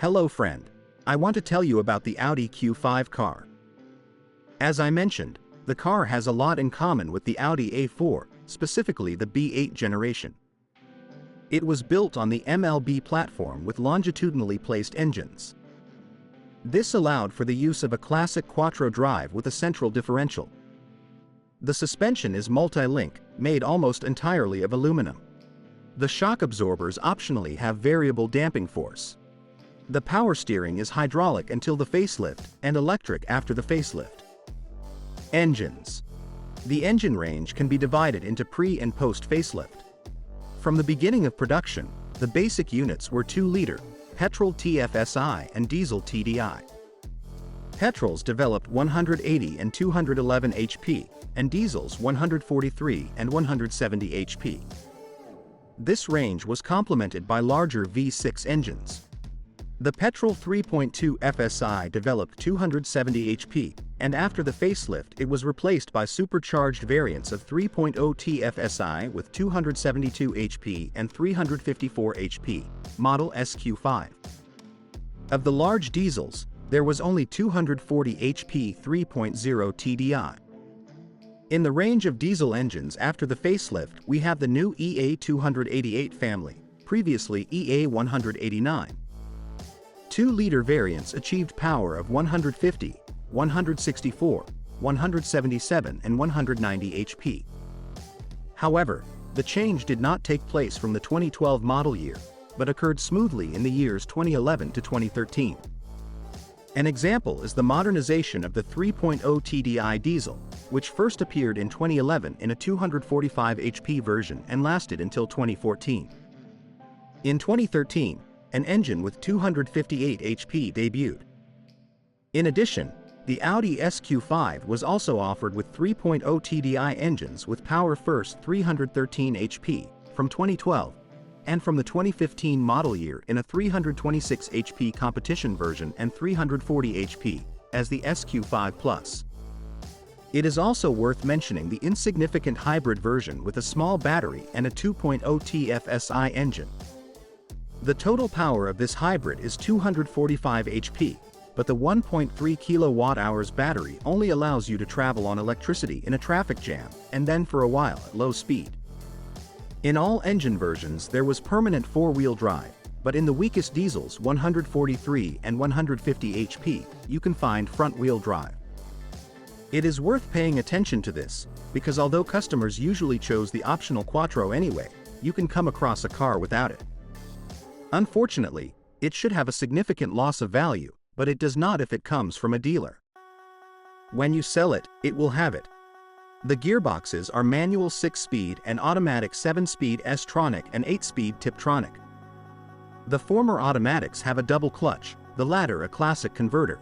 Hello friend. I want to tell you about the Audi Q5 car. As I mentioned, the car has a lot in common with the Audi A4, specifically the B8 generation. It was built on the MLB platform with longitudinally placed engines. This allowed for the use of a classic quattro drive with a central differential. The suspension is multi-link, made almost entirely of aluminum. The shock absorbers optionally have variable damping force. The power steering is hydraulic until the facelift and electric after the facelift. Engines. The engine range can be divided into pre- and post-facelift. From the beginning of production, the basic units were 2-liter, petrol TFSI and diesel TDI. Petrols developed 180 and 211 HP, and diesels 143 and 170 HP. This range was complemented by larger V6 engines. The Petrol 3.2 FSI developed 270 HP, and after the facelift it was replaced by supercharged variants of 3.0 TFSI with 272 HP and 354 HP, model SQ5. Of the large diesels, there was only 240 HP 3.0 TDI. In the range of diesel engines after the facelift we have the new EA288 family, previously EA189. 2-liter variants achieved power of 150, 164, 177 and 190 HP. However, the change did not take place from the 2012 model year, but occurred smoothly in the years 2011 to 2013. An example is the modernization of the 3.0 TDI diesel, which first appeared in 2011 in a 245 HP version and lasted until 2014. In 2013, an engine with 258 HP debuted. In addition, the Audi SQ5 was also offered with 3.0 TDI engines with power first 313 HP from 2012, and from the 2015 model year in a 326 HP competition version and 340 HP as the SQ5 Plus. It is also worth mentioning the insignificant hybrid version with a small battery and a 2.0 TFSI engine. The total power of this hybrid is 245 HP, but the 1.3 kWh battery only allows you to travel on electricity in a traffic jam and then for a while at low speed. In all engine versions there was permanent four-wheel drive, but in the weakest diesels 143 and 150 HP, you can find front-wheel drive. It is worth paying attention to this, because although customers usually chose the optional quattro anyway, you can come across a car without it. Unfortunately, it should have a significant loss of value, but it does not if it comes from a dealer. When you sell it, it will have it. The gearboxes are manual 6-speed and automatic 7-speed S-tronic and 8-speed Tiptronic. The former automatics have a double clutch, the latter a classic converter.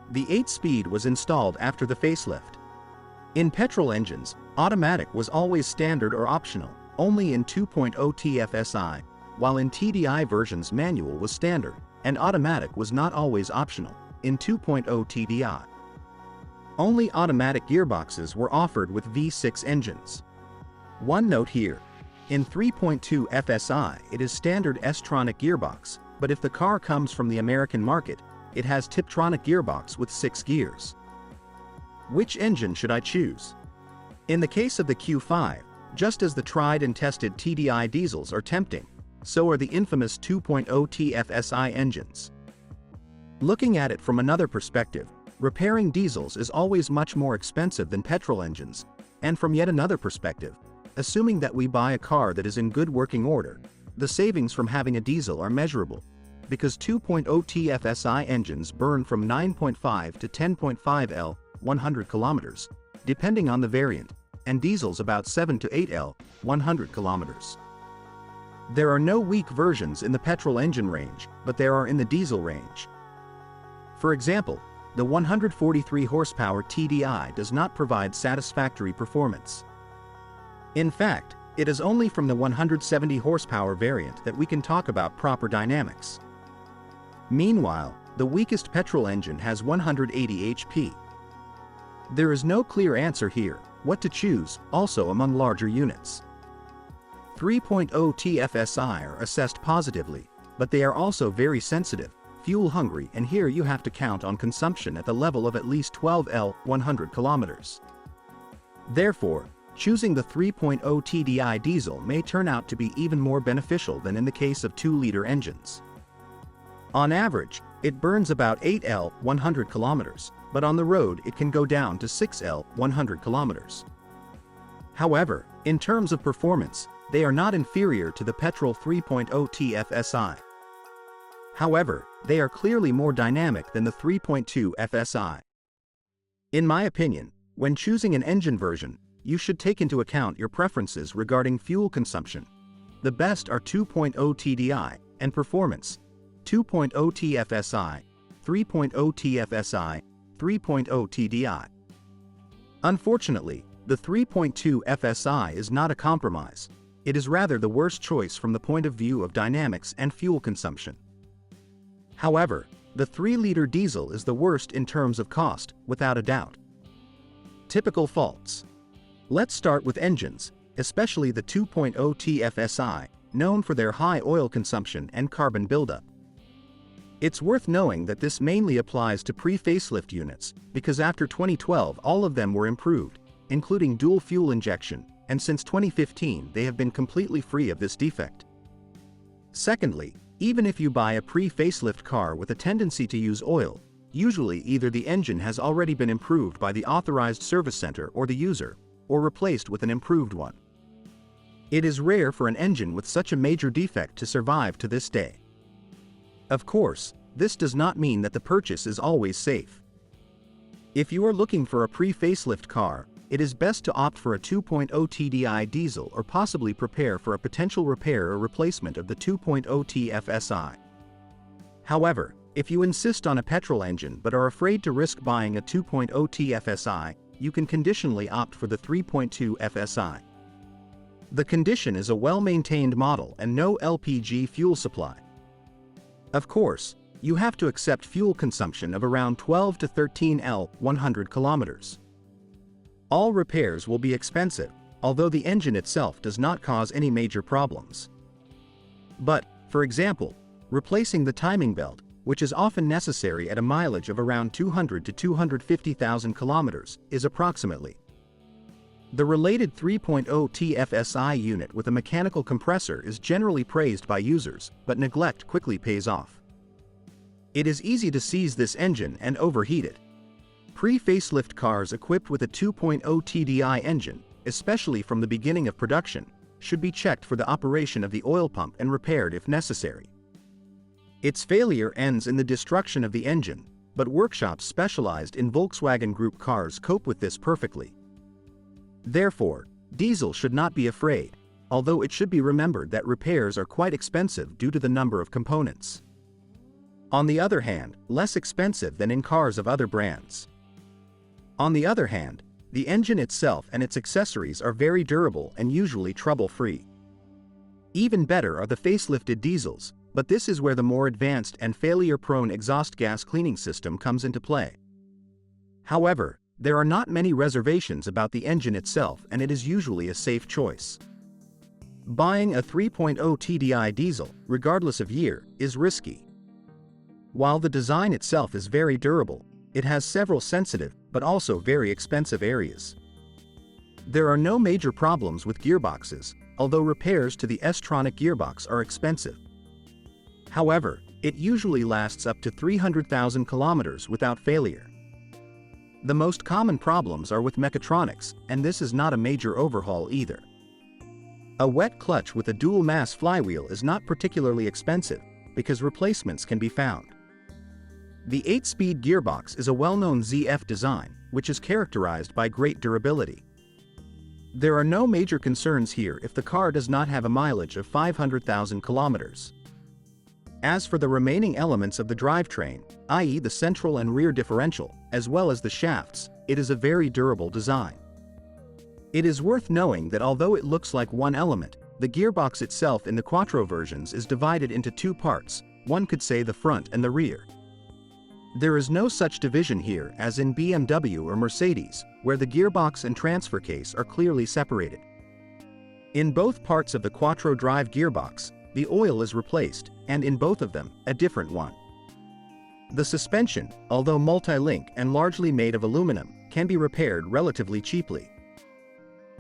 The 8-speed was installed after the facelift. In petrol engines, automatic was always standard or optional, only in 2.0 TFSI, while in TDI versions manual was standard, and automatic was not always optional, in 2.0 TDI. Only automatic gearboxes were offered with V6 engines. One note here, in 3.2 FSI it is standard S-tronic gearbox, but if the car comes from the American market, it has Tiptronic gearbox with 6 gears. Which engine should I choose? In the case of the Q5, just as the tried and tested TDI diesels are tempting, so are the infamous 2.0 TFSI engines. Looking at it from another perspective, repairing diesels is always much more expensive than petrol engines, and from yet another perspective, assuming that we buy a car that is in good working order, the savings from having a diesel are measurable, because 2.0 TFSI engines burn from 9.5 to 10.5 L, 100 kilometers, depending on the variant, and diesels about 7 to 8 L, 100 kilometers. There are no weak versions in the petrol engine range, but there are in the diesel range. For example, the 143 horsepower TDI does not provide satisfactory performance. In fact, it is only from the 170 horsepower variant that we can talk about proper dynamics. Meanwhile, the weakest petrol engine has 180 HP. There is no clear answer here, what to choose, also among larger units. 3.0 TFSI are assessed positively, but they are also very sensitive, fuel-hungry, and here you have to count on consumption at the level of at least 12 L/100 kilometers. Therefore, choosing the 3.0 TDI diesel may turn out to be even more beneficial than in the case of 2-liter engines. On average, it burns about 8 L/100 kilometers, but on the road it can go down to 6 L/100 kilometers. However, in terms of performance, they are not inferior to the petrol 3.0 TFSI. However, they are clearly more dynamic than the 3.2 FSI. In my opinion, when choosing an engine version, you should take into account your preferences regarding fuel consumption. The best are 2.0 TDI, and performance, 2.0 TFSI, 3.0 TFSI, 3.0 TDI. Unfortunately, the 3.2 FSI is not a compromise. It is rather the worst choice from the point of view of dynamics and fuel consumption. However, the 3-liter diesel is the worst in terms of cost, without a doubt. Typical faults. Let's start with engines, especially the 2.0 TFSI, known for their high oil consumption and carbon buildup. It's worth knowing that this mainly applies to pre-facelift units, because after 2012 all of them were improved, including dual fuel injection, and since 2015 they have been completely free of this defect. Secondly, even if you buy a pre-facelift car with a tendency to use oil, usually either the engine has already been improved by the authorized service center or the user, or replaced with an improved one. It is rare for an engine with such a major defect to survive to this day. Of course, this does not mean that the purchase is always safe. If you are looking for a pre-facelift car, it is best to opt for a 2.0 TDI diesel or possibly prepare for a potential repair or replacement of the 2.0 TFSI. However, if you insist on a petrol engine but are afraid to risk buying a 2.0 TFSI, you can conditionally opt for the 3.2 FSI. The condition is a well-maintained model and no LPG fuel supply. Of course, you have to accept fuel consumption of around 12 to 13 L/100 kilometers. All repairs will be expensive, although the engine itself does not cause any major problems. But, for example, replacing the timing belt, which is often necessary at a mileage of around 200 to 250,000 kilometers, is approximately. The related 3.0 TFSI unit with a mechanical compressor is generally praised by users, but neglect quickly pays off. It is easy to seize this engine and overheat it. Pre-facelift cars equipped with a 2.0 TDI engine, especially from the beginning of production, should be checked for the operation of the oil pump and repaired if necessary. Its failure ends in the destruction of the engine, but workshops specialized in Volkswagen Group cars cope with this perfectly. Therefore, diesel should not be afraid, although it should be remembered that repairs are quite expensive due to the number of components. On the other hand, less expensive than in cars of other brands. On the other hand, the engine itself and its accessories are very durable and usually trouble-free. Even better are the facelifted diesels, but this is where the more advanced and failure-prone exhaust gas cleaning system comes into play. However, there are not many reservations about the engine itself and it is usually a safe choice. Buying a 3.0 TDI diesel, regardless of year, is risky. While the design itself is very durable, it has several sensitive, but also very expensive areas. There are no major problems with gearboxes, although repairs to the S-tronic gearbox are expensive. However, it usually lasts up to 300,000 kilometers without failure. The most common problems are with mechatronics, and this is not a major overhaul either. A wet clutch with a dual-mass flywheel is not particularly expensive, because replacements can be found. The 8-speed gearbox is a well-known ZF design, which is characterized by great durability. There are no major concerns here if the car does not have a mileage of 500,000 kilometers. As for the remaining elements of the drivetrain, i.e. the central and rear differential, as well as the shafts, it is a very durable design. It is worth knowing that although it looks like one element, the gearbox itself in the quattro versions is divided into two parts, one could say the front and the rear. There is no such division here as in BMW or Mercedes, where the gearbox and transfer case are clearly separated. In both parts of the quattro drive gearbox, the oil is replaced, and in both of them, a different one. The suspension, although multi-link and largely made of aluminum, can be repaired relatively cheaply.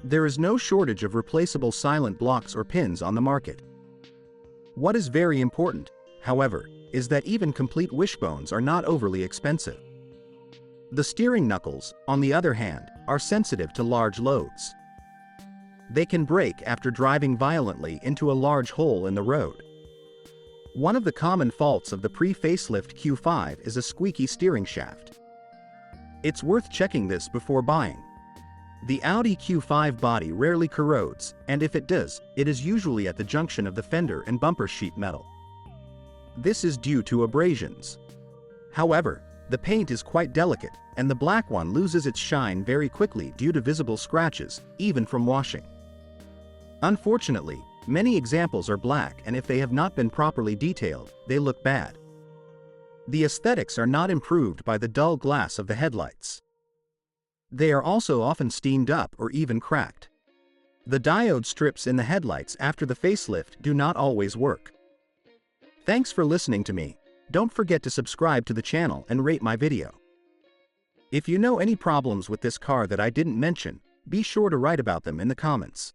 There is no shortage of replaceable silent blocks or pins on the market. What is very important, however, is that even complete wishbones are not overly expensive. The steering knuckles, on the other hand, are sensitive to large loads. They can break after driving violently into a large hole in the road. One of the common faults of the pre-facelift Q5 is a squeaky steering shaft. It's worth checking this before buying. The Audi Q5 body rarely corrodes, and if it does, it is usually at the junction of the fender and bumper sheet metal. This is due to abrasions. However, the paint is quite delicate, and the black one loses its shine very quickly due to visible scratches, even from washing. Unfortunately, many examples are black, and if they have not been properly detailed, they look bad. The aesthetics are not improved by the dull glass of the headlights. They are also often steamed up or even cracked. The diode strips in the headlights after the facelift do not always work. Thanks for listening to me. Don't forget to subscribe to the channel and rate my video. If you know any problems with this car that I didn't mention, be sure to write about them in the comments.